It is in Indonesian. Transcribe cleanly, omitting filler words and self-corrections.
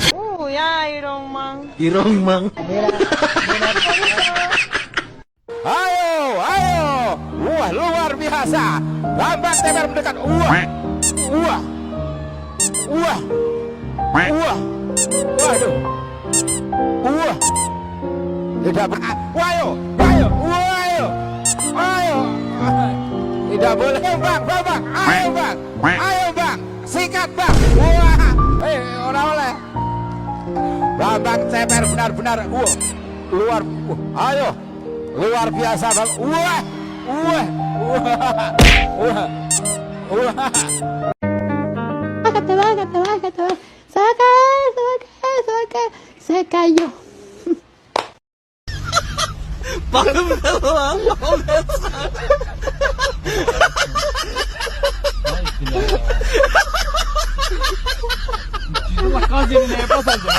Oh ya, Irong Mang. Irong mang. Ayo, ayo. Wah, luar biasa. Lambang TPR mendekat. Wah. Wah. Wah. Wah. Waduh. Wah. Tidak ayo. Ayo. Ayo. Ayo. Tidak boleh, Bang. Bang. Ayo, Bang. Ayo, Bang. Sikat, Bang. Wah. Orang oleh. Lambang TPR benar-benar. Luar. Ayo. Luar biasa, Bang. Wah. Wah. Wah. Wah. Bájate. Saca. Se cayó. Cuma kau jadi lepas aja.